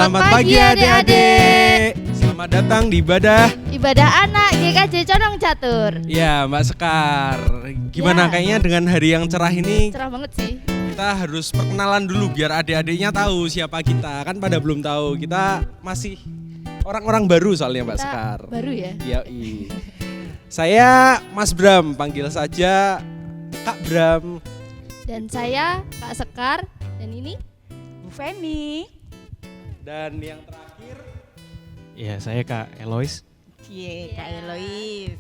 Selamat pagi adik-adik. Selamat datang di Ibadah anak GKJ Condong Catur. Ya Mbak Sekar, gimana kayaknya dengan hari yang cerah ini? Cerah banget sih. Kita harus perkenalan dulu biar adik-adiknya tahu siapa kita. Kan pada belum tahu, kita masih orang-orang baru soalnya Mbak Sekar. Baru ya? Yoi. Saya Mas Bram, panggil saja Kak Bram. Dan saya Kak Sekar. Dan ini Bu Feni. Dan yang terakhir, ya saya Kak Elois. Kak Elois.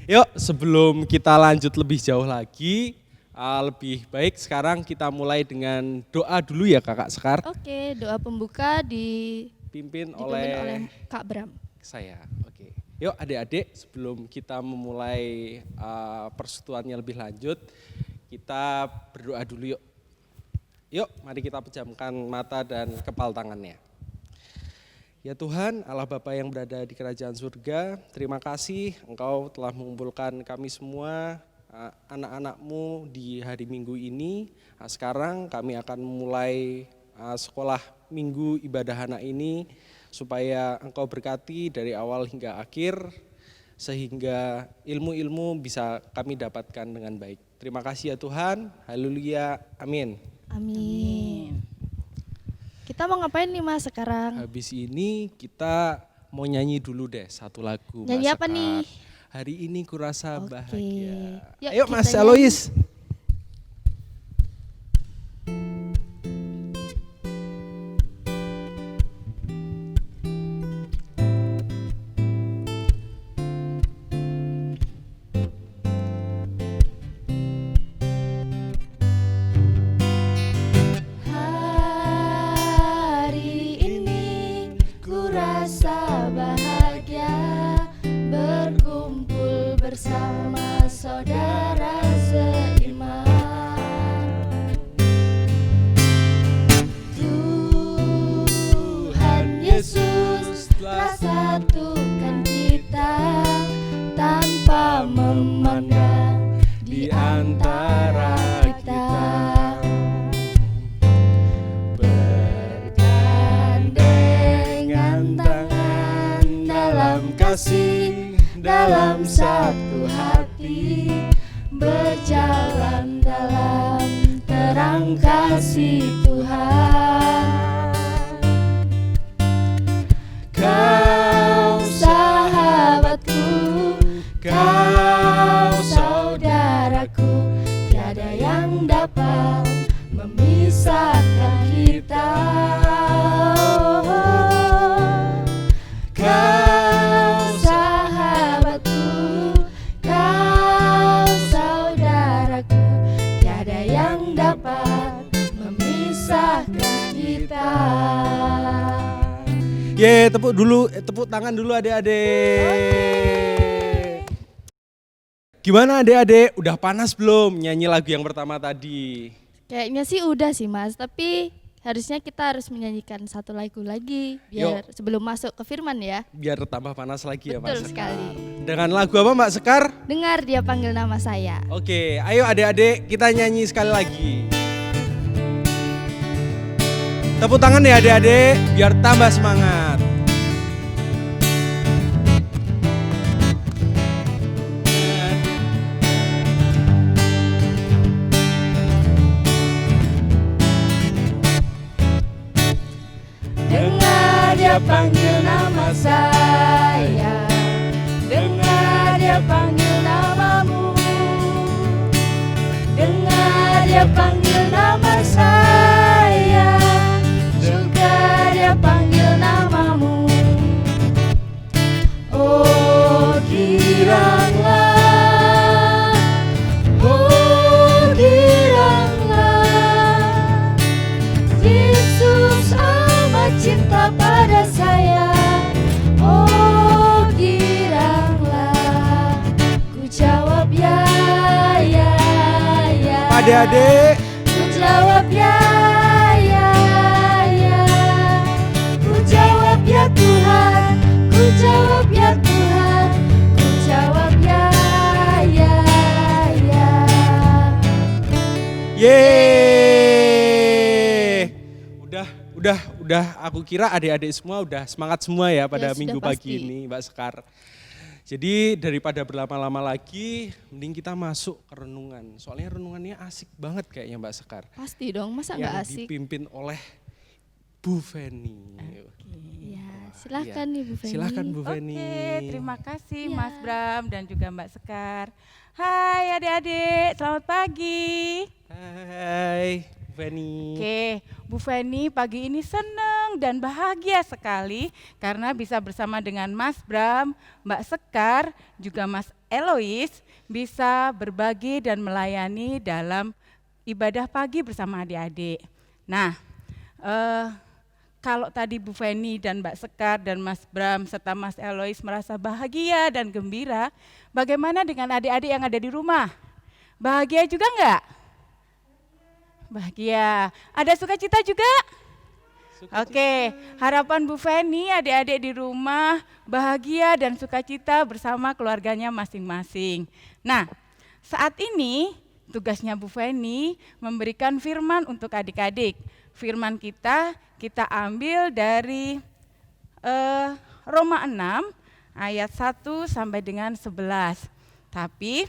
yuk sebelum kita lanjut lebih jauh lagi, lebih baik sekarang kita mulai dengan doa dulu ya Kakak Sekar. Oke, doa pembuka dipimpin Pimpin oleh Kak Bram. saya. Oke. Yuk adik-adik, sebelum kita memulai persekutuannya lebih lanjut, kita berdoa dulu yuk. Yuk, mari kita pejamkan mata dan kepal tangannya. Ya Tuhan, Allah Bapa yang berada di kerajaan surga, terima kasih Engkau telah mengumpulkan kami semua, anak-anak-Mu di hari Minggu ini. Sekarang kami akan memulai sekolah Minggu ibadah anak ini, supaya Engkau berkati dari awal hingga akhir, sehingga ilmu-ilmu bisa kami dapatkan dengan baik. Terima kasih ya Tuhan, haleluya, amin. Amin. Kita mau ngapain nih Mas sekarang? Habis ini kita mau nyanyi dulu deh satu lagu. Nyanyi Mas apa Sekar. nih? Hari ini kurasa Oke. bahagia. Yuk, Ayo kita Mas nyanyi. Alois. Hari ini ku rasa bahagia berkumpul bersama saudara seiman. Tuhan Yesus telah satukan kita tanpa memandang di antara kita. Bergandengan tangan dalam kasih, dalam satu hati, berjalan dalam terang kasih Tuhan. Kau sahabatku, kau saudaraku, tiada yang dapat memisahkan kita. Kau sahabatku, kau saudaraku, tiada yang dapat memisahkan kita. Tepuk tangan dulu adik-adik. Gimana adik-adik, udah panas belum nyanyi lagu yang pertama tadi? Kayaknya sih udah sih Mas, tapi harusnya kita harus menyanyikan satu lagu lagi biar sebelum masuk ke firman ya. Biar tambah panas lagi ya Mas Betul Sekar. sekali. Dengan lagu apa Mbak Sekar? Dengar dia panggil nama saya. Oke, ayo adik-adik kita nyanyi sekali lagi. Tepuk tangan ya adik-adik biar tambah semangat. Dengar dia panggil nama saya, dengar dia panggil namamu, dengar dia panggil nama saya, juga dia panggil namamu. Oh giranglah, oh giranglah, Yesus amat cinta pada saya. Oh giranglah, ku jawab ya, ya, ya. Adik-adik, Ku jawab ya, ya, ya. Ku jawab ya Tuhan, ku jawab ya Tuhan, ku jawab ya, ya, ya. yeay. aku kira adik-adik semua udah semangat semua ya pada Ya, sudah minggu pagi pasti. ini Mbak Sekar. Jadi daripada berlama-lama lagi, mending kita masuk ke renungan. Soalnya renungannya asik banget kayaknya Mbak Sekar. Pasti dong, masa nggak Yang asik? dipimpin oleh Bu Feni. Ya, silahkan nih Bu Feni. Silahkan Bu Feni. Oke, terima kasih Ya. Mas Bram dan juga Mbak Sekar. Hai adik-adik, selamat pagi. Hai Bu Feni. Oke, Bu Feni pagi ini senang dan bahagia sekali karena bisa bersama dengan Mas Bram, Mbak Sekar, juga Mas Elois bisa berbagi dan melayani dalam ibadah pagi bersama adik-adik. Nah, kalau tadi Bu Feni dan Mbak Sekar dan Mas Bram serta Mas Elois merasa bahagia dan gembira, bagaimana dengan adik-adik yang ada di rumah? Bahagia juga enggak? Bahagia. Ada sukacita juga? Oke, harapan Bu Feni adik-adik di rumah bahagia dan sukacita bersama keluarganya masing-masing. Nah, saat ini tugasnya Bu Feni memberikan firman untuk adik-adik. Firman kita ambil dari Roma 6 ayat 1 sampai dengan 11. Tapi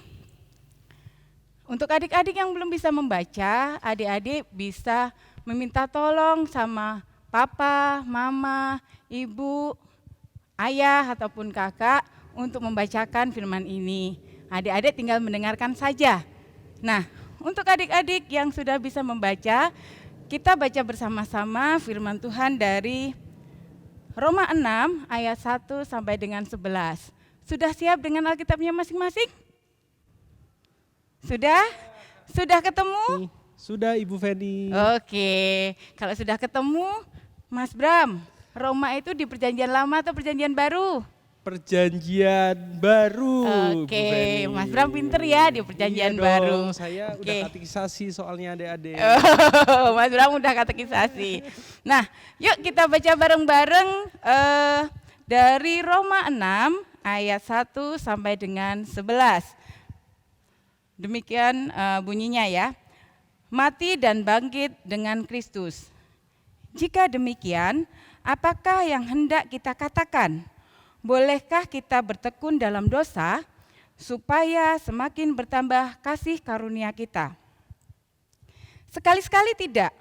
untuk adik-adik yang belum bisa membaca, adik-adik bisa meminta tolong sama papa, mama, ibu, ayah ataupun kakak untuk membacakan firman ini. Adik-adik tinggal mendengarkan saja. Nah, untuk adik-adik yang sudah bisa membaca, kita baca bersama-sama firman Tuhan dari Roma 6 ayat 1 sampai dengan 11. Sudah siap dengan Alkitabnya masing-masing? Sudah? Sudah ketemu? Sudah Ibu Feni. Oke, kalau sudah ketemu, Mas Bram, Roma itu di perjanjian lama atau perjanjian baru? Perjanjian baru. Bu Oke, Feni. Mas Bram pinter ya di perjanjian Iya baru. dong, saya udah Oke. katekisasi soalnya adik-adik. Mas Bram udah katekisasi. Nah, yuk kita baca bareng-bareng dari Roma 6 ayat 1 sampai dengan 11. Demikian bunyinya ya. Mati dan bangkit dengan Kristus. Jika demikian, apakah yang hendak kita katakan? Bolehkah kita bertekun dalam dosa supaya semakin bertambah kasih karunia kita? Sekali-sekali tidak.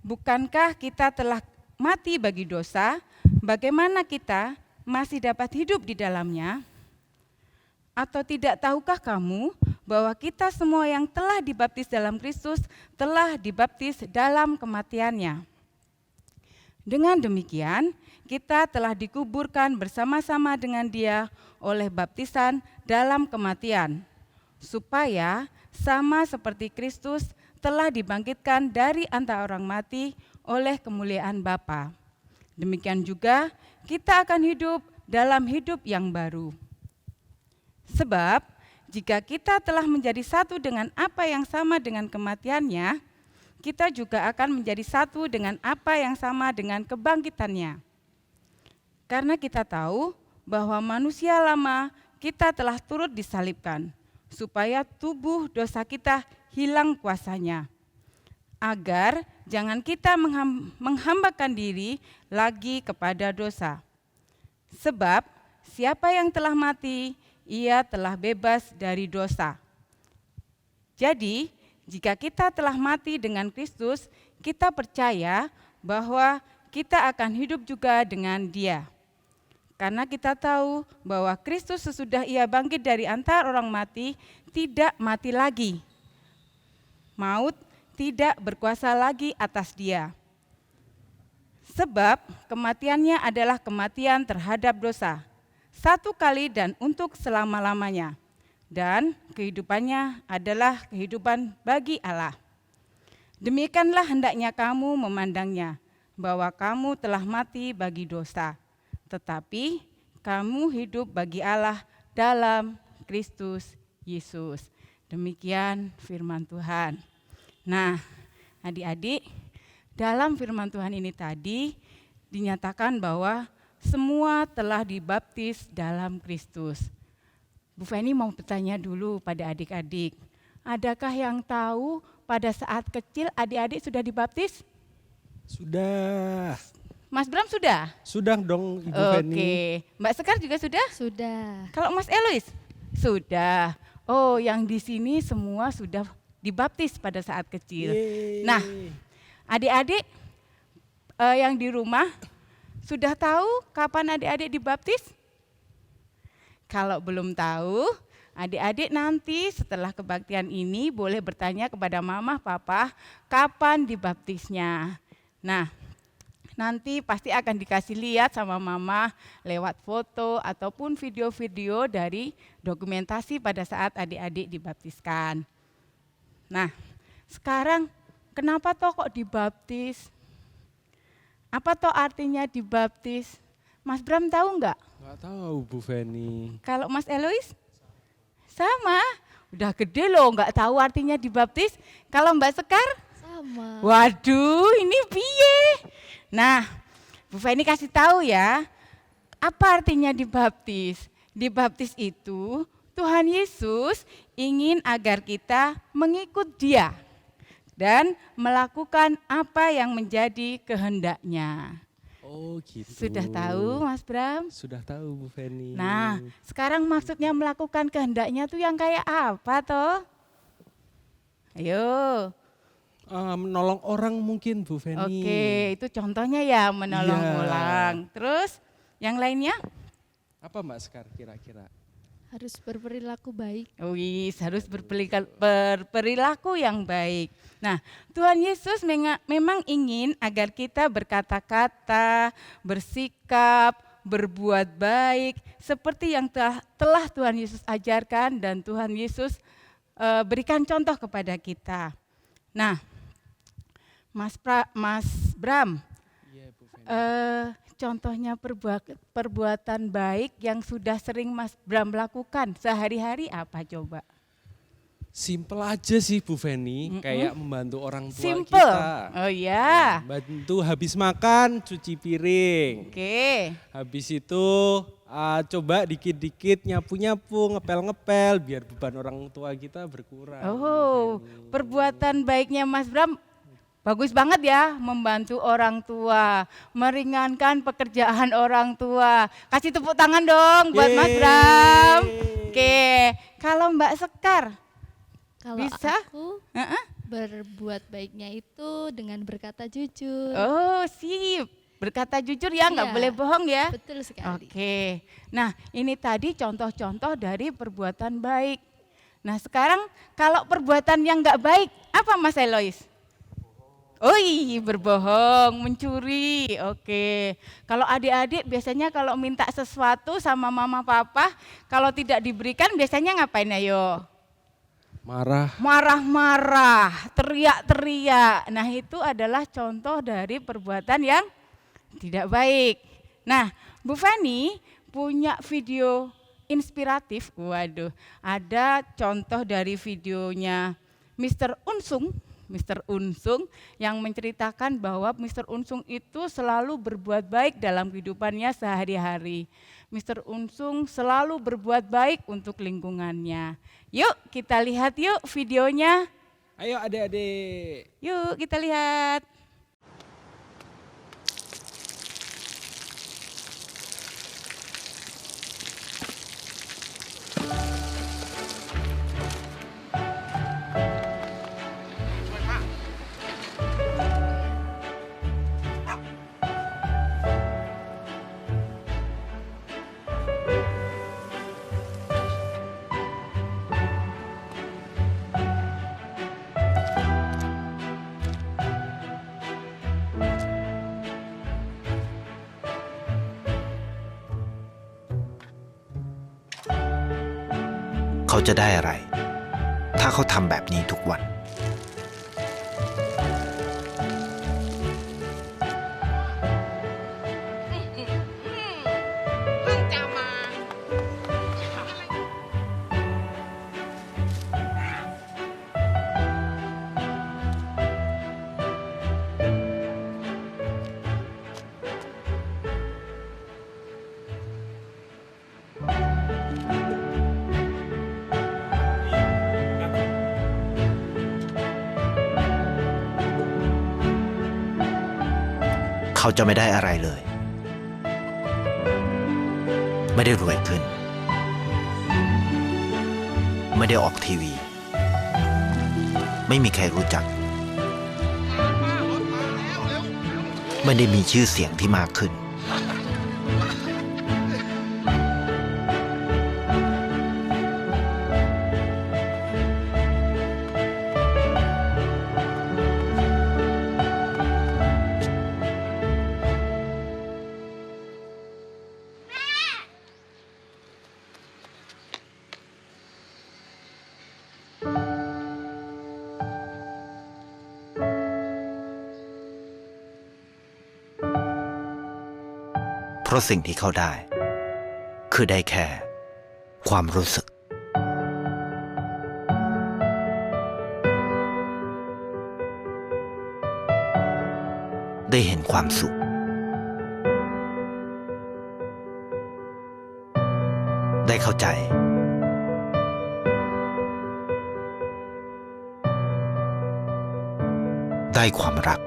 Bukankah kita telah mati bagi dosa? Bagaimana kita masih dapat hidup di dalamnya? Atau tidak tahukah kamu bahwa kita semua yang telah dibaptis dalam Kristus telah dibaptis dalam kematiannya? Dengan demikian, kita telah dikuburkan bersama-sama dengan Dia oleh baptisan dalam kematian, supaya sama seperti Kristus telah dibangkitkan dari antara orang mati oleh kemuliaan Bapa. Demikian juga kita akan hidup dalam hidup yang baru. Sebab jika kita telah menjadi satu dengan apa yang sama dengan kematiannya, kita juga akan menjadi satu dengan apa yang sama dengan kebangkitannya. Karena kita tahu bahwa manusia lama kita telah turut disalibkan, supaya tubuh dosa kita hilang kuasanya, agar jangan kita menghambakan diri lagi kepada dosa. Sebab siapa yang telah mati, ia telah bebas dari dosa. Jadi, jika kita telah mati dengan Kristus, kita percaya bahwa kita akan hidup juga dengan Dia. Karena kita tahu bahwa Kristus sesudah Ia bangkit dari antara orang mati, tidak mati lagi. Maut tidak berkuasa lagi atas Dia. Sebab kematiannya adalah kematian terhadap dosa, satu kali dan untuk selama-lamanya. Dan kehidupannya adalah kehidupan bagi Allah. Demikianlah hendaknya kamu memandangnya, bahwa kamu telah mati bagi dosa, tetapi kamu hidup bagi Allah dalam Kristus Yesus. Demikian firman Tuhan. Nah, adik-adik, dalam firman Tuhan ini tadi dinyatakan bahwa semua telah dibaptis dalam Kristus. Bu Feni mau bertanya dulu pada adik-adik, adakah yang tahu pada saat kecil adik-adik sudah dibaptis? Sudah. Mas Bram sudah? Sudah dong Ibu Oke. Feni. Mbak Sekar juga sudah? Sudah. Kalau Mas Elois? Sudah. Oh, yang di sini semua sudah dibaptis pada saat kecil. Yeay. Nah, adik-adik yang di rumah sudah tahu kapan adik-adik dibaptis? Kalau belum tahu, adik-adik nanti setelah kebaktian ini boleh bertanya kepada mama, papa, kapan dibaptisnya. Nah, nanti pasti akan dikasih lihat sama mama lewat foto ataupun video-video dari dokumentasi pada saat adik-adik dibaptiskan. Nah, sekarang kenapa toh kok dibaptis? Apa toh artinya dibaptis? Mas Bram tahu enggak? Nggak tahu Bu Feni. Kalau Mas Elois? Sama. Udah gede loh, enggak tahu artinya dibaptis. Kalau Mbak Sekar? Sama. Waduh, ini piye? Nah, Bu Feni kasih tahu ya, apa artinya dibaptis? Dibaptis itu Tuhan Yesus ingin agar kita mengikut Dia dan melakukan apa yang menjadi kehendaknya. Oh gitu. Sudah tahu Mas Bram? Sudah tahu Bu Feni. Nah, sekarang maksudnya melakukan kehendaknya tuh yang kayak apa toh? Ayo. Menolong orang mungkin Bu Feni. Oke, itu contohnya ya menolong Iya. orang. Terus yang lainnya? Apa Mbak Sekar kira-kira? Harus berperilaku baik. Wih, harus berperilaku yang baik. Nah, Tuhan Yesus memang ingin agar kita berkata-kata, bersikap, berbuat baik seperti yang telah Tuhan Yesus ajarkan dan Tuhan Yesus berikan contoh kepada kita. Nah, Mas Bram, Iya Bu Feni. contohnya perbuatan baik yang sudah sering Mas Bram lakukan sehari-hari apa coba? Simple aja sih Bu Feni, kayak membantu orang tua Simple. kita. Oh ya. Bantu habis makan, cuci piring. Oke. Habis itu coba dikit-dikit nyapu-nyapu, ngepel-ngepel biar beban orang tua kita berkurang. Oh, perbuatan baiknya Mas Bram bagus banget ya, membantu orang tua, meringankan pekerjaan orang tua. Kasih tepuk tangan dong buat Mas Yeay. Bram. Oke, kalau Mbak Sekar, Kalau Bisa? aku Heeh. berbuat baiknya itu dengan berkata jujur. Oh sip, berkata jujur ya, nggak Iya. boleh bohong ya. Betul sekali. Oke, nah ini tadi contoh-contoh dari perbuatan baik. Nah sekarang kalau perbuatan yang nggak baik, apa Mas Elois? Oh iya, berbohong, mencuri. Oke, kalau adik-adik biasanya kalau minta sesuatu sama mama papa, kalau tidak diberikan biasanya ngapain ayo? Marah. Marah-marah, teriak-teriak. Nah itu adalah contoh dari perbuatan yang tidak baik. Nah Bu Feni punya video inspiratif, waduh ada contoh dari videonya Mr. Unsung yang menceritakan bahwa Mr. Unsung itu selalu berbuat baik dalam kehidupannya sehari-hari. Mr. Unsung selalu berbuat baik untuk lingkungannya. Yuk kita lihat yuk videonya. Ayo adik-adik. Yuk kita lihat.เขาจะได้อะไร ถ้าเขาทำแบบนี้ทุกวัน Ayo เขาจะไม่ได้อะไรเลย ไม่ได้รวยขึ้น ไม่ได้ออกทีวี ไม่มีใครรู้จัก ไม่ได้มีชื่อเสียงที่มากขึ้น เพราะสิ่งที่เขาได้ คือได้แค่ความรู้สึก ได้เห็นความสุข ได้เข้าใจ ได้ความรัก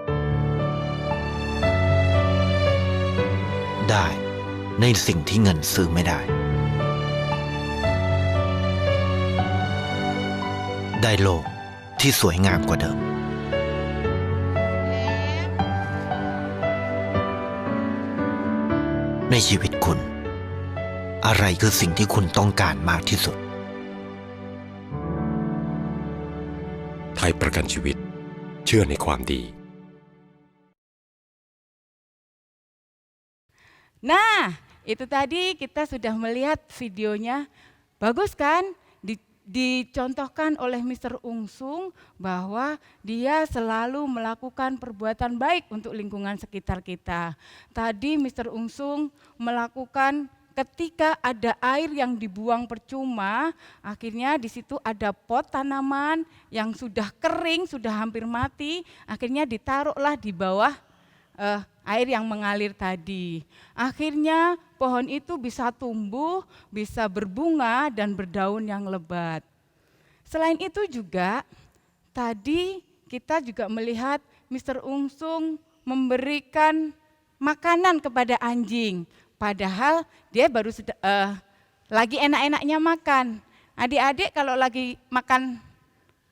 ได้ในสิ่งที่เงินซื้อไม่ได้ ได้โลกที่สวยงามกว่าเดิม ในชีวิตคุณ อะไรคือสิ่งที่คุณต้องการมากที่สุด ไทยประกันชีวิตเชื่อในความดี Nah, itu tadi kita sudah melihat videonya. Bagus kan? Dicontohkan oleh Mr. Ungsung bahwa dia selalu melakukan perbuatan baik untuk lingkungan sekitar kita. Tadi Mr. Ungsung melakukan ketika ada air yang dibuang percuma, akhirnya di situ ada pot tanaman yang sudah kering, sudah hampir mati, akhirnya ditaruhlah di bawah air yang mengalir tadi. Akhirnya pohon itu bisa tumbuh, bisa berbunga dan berdaun yang lebat. Selain itu juga, tadi kita juga melihat Mr. Ungsung memberikan makanan kepada anjing. Padahal dia baru lagi enak-enaknya makan. Adik-adik kalau lagi makan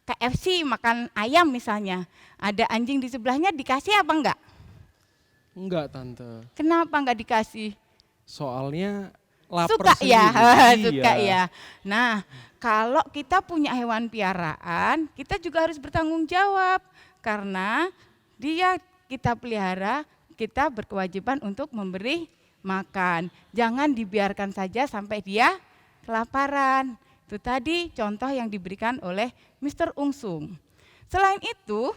KFC, makan ayam misalnya, ada anjing di sebelahnya, dikasih apa enggak? Enggak, Tante. Kenapa enggak dikasih? Soalnya lapar Suka ya, sendiri. suka Iya. ya. Nah, kalau kita punya hewan piaraan, kita juga harus bertanggung jawab. Karena dia kita pelihara, kita berkewajiban untuk memberi makan. Jangan dibiarkan saja sampai dia kelaparan. Itu tadi contoh yang diberikan oleh Mr. Ungsung. Selain itu,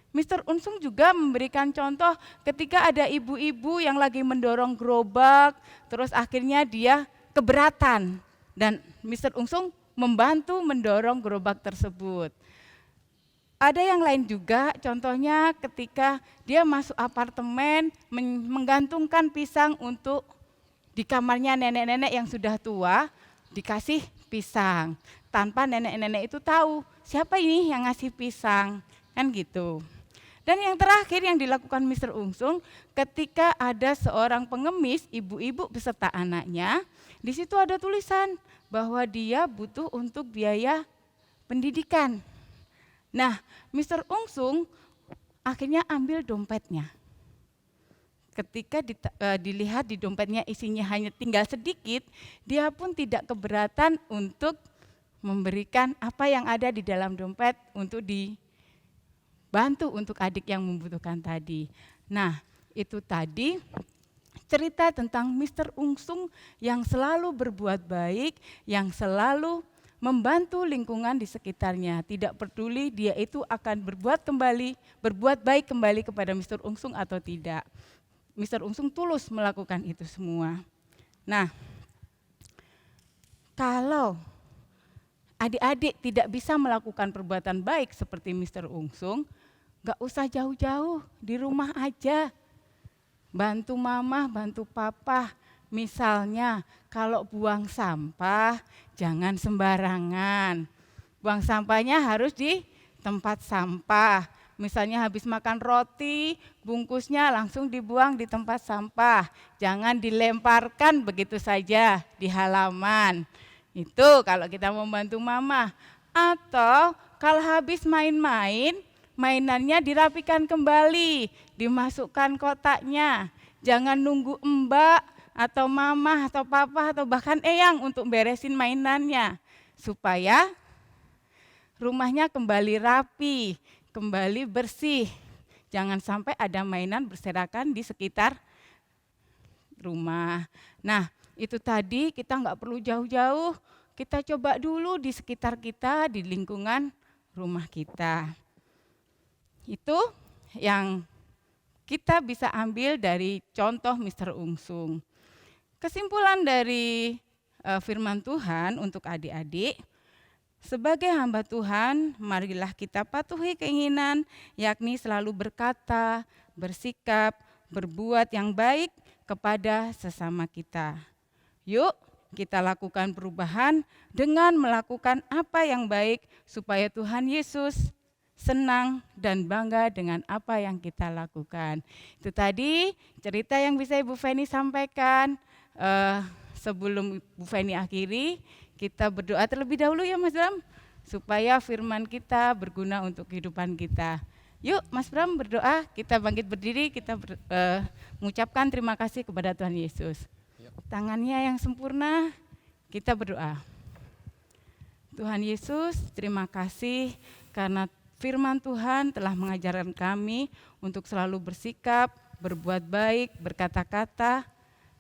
Mr. Ungsung juga memberikan contoh ketika ada ibu-ibu yang lagi mendorong gerobak, terus akhirnya dia keberatan dan Mr. Ungsung membantu mendorong gerobak tersebut. Ada yang lain juga, contohnya ketika dia masuk apartemen menggantungkan pisang untuk di kamarnya nenek-nenek yang sudah tua, dikasih pisang. Tanpa nenek-nenek itu tahu siapa ini yang ngasih pisang, kan gitu. Dan yang terakhir yang dilakukan Mr. Ungsung, ketika ada seorang pengemis, ibu-ibu beserta anaknya, di situ ada tulisan bahwa dia butuh untuk biaya pendidikan. Nah, Mr. Ungsung akhirnya ambil dompetnya. Ketika dilihat di dompetnya isinya hanya tinggal sedikit, dia pun tidak keberatan untuk memberikan apa yang ada di dalam dompet untuk bantu untuk adik yang membutuhkan tadi. Nah, itu tadi cerita tentang Mr. Ungsung yang selalu berbuat baik, yang selalu membantu lingkungan di sekitarnya. Tidak peduli dia itu akan berbuat baik kembali kepada Mr. Ungsung atau tidak. Mr. Ungsung tulus melakukan itu semua. Nah, kalau adik-adik tidak bisa melakukan perbuatan baik seperti Mr. Ungsung, gak usah jauh-jauh, di rumah aja. Bantu mama, bantu papa. Misalnya kalau buang sampah, jangan sembarangan. Buang sampahnya harus di tempat sampah. Misalnya habis makan roti, bungkusnya langsung dibuang di tempat sampah. Jangan dilemparkan begitu saja di halaman. Itu kalau kita membantu mama. Atau kalau habis main-main, mainannya dirapikan kembali, dimasukkan kotaknya. Jangan nunggu mbak atau mama atau papa atau bahkan eyang untuk beresin mainannya. Supaya rumahnya kembali rapi, kembali bersih. Jangan sampai ada mainan berserakan di sekitar rumah. Nah, itu tadi kita nggak perlu jauh-jauh, kita coba dulu di sekitar kita, di lingkungan rumah kita. Itu yang kita bisa ambil dari contoh Mr. Ungsung. Kesimpulan dari firman Tuhan untuk adik-adik, sebagai hamba Tuhan, marilah kita patuhi keinginan, yakni selalu berkata, bersikap, berbuat yang baik kepada sesama kita. Yuk, kita lakukan perubahan dengan melakukan apa yang baik supaya Tuhan Yesus senang dan bangga dengan apa yang kita lakukan. Itu tadi cerita yang bisa Ibu Feni sampaikan. Sebelum Bu Feni akhiri, kita berdoa terlebih dahulu ya Mas Bram, supaya firman kita berguna untuk kehidupan kita. Yuk Mas Bram berdoa, kita bangkit berdiri, kita mengucapkan terima kasih kepada Tuhan Yesus. Tangannya yang sempurna, kita berdoa. Tuhan Yesus, terima kasih karena firman Tuhan telah mengajarkan kami untuk selalu bersikap, berbuat baik, berkata-kata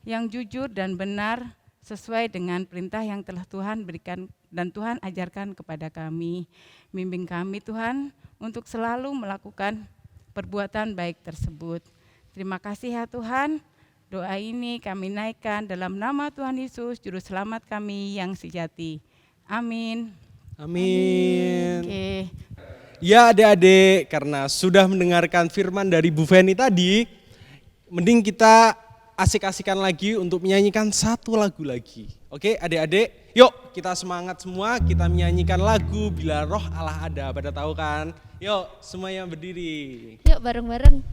yang jujur dan benar sesuai dengan perintah yang telah Tuhan berikan dan Tuhan ajarkan kepada kami. Bimbing kami Tuhan untuk selalu melakukan perbuatan baik tersebut. Terima kasih ya Tuhan. Doa ini kami naikkan dalam nama Tuhan Yesus, Juru Selamat kami yang sejati. Amin. Amin. Oke. Ya adik-adik, karena sudah mendengarkan firman dari Bu Feni tadi, mending kita asik-asikan lagi untuk menyanyikan satu lagu lagi. Oke adik-adik, yuk kita semangat semua, kita menyanyikan lagu Bila Roh Allah Ada. Pada tahu kan? Yuk semuanya berdiri. Yuk bareng-bareng.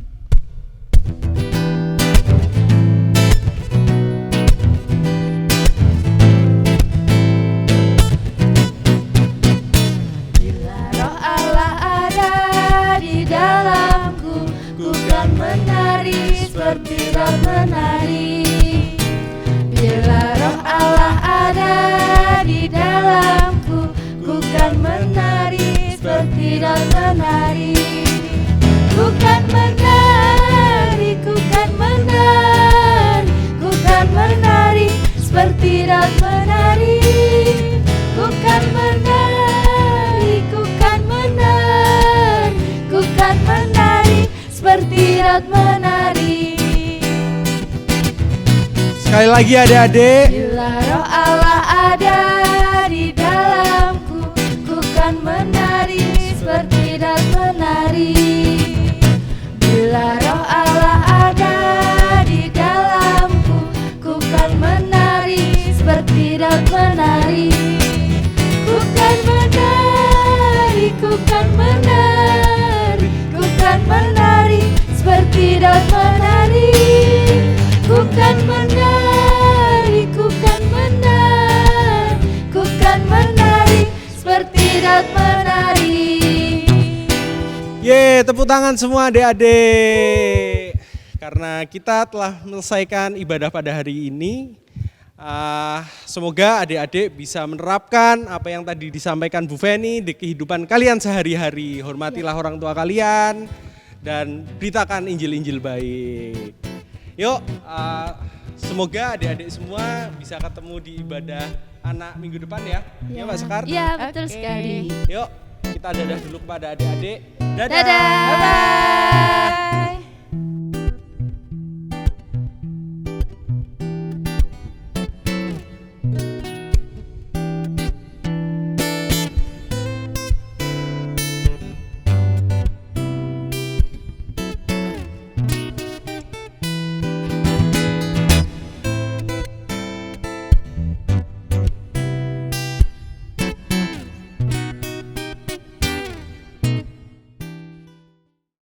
Bila roh Allah ada di dalamku, ku kan menari seperti roh menari. Bila roh Allah ada di dalamku, ku kan menari seperti roh menari. Ku kan menari, ku kan menari, ku kan menari seperti roh menari. Ku kan menari, ku kan menari, ku kan menari seperti roh menari. Sekali lagi adik-adik. Bila roh Allah ada di dalamku, ku kan menari seperti roh menari. Bila roh Allah ada di dalamku, ku kan menari seperti roh menari. Ku kan menari, ku kan menari, ku kan menari seperti roh menari. Ku kan menari, ku kan menari, ku kan menari seperti roh menari. Ye, tepuk tangan semua adik-adik. Karena kita telah menyelesaikan ibadah pada hari ini. Semoga adik-adik bisa menerapkan apa yang tadi disampaikan Bu Feni di kehidupan kalian sehari-hari. Hormatilah orang tua kalian dan beritakan Injil-Injil baik. Yuk, semoga adik-adik semua bisa ketemu di ibadah anak minggu depan ya. Ya Mbak Sekar? Iya, betul sekali. Yuk, kita dadah dulu kepada adik-adik. Dadah. Bye-bye.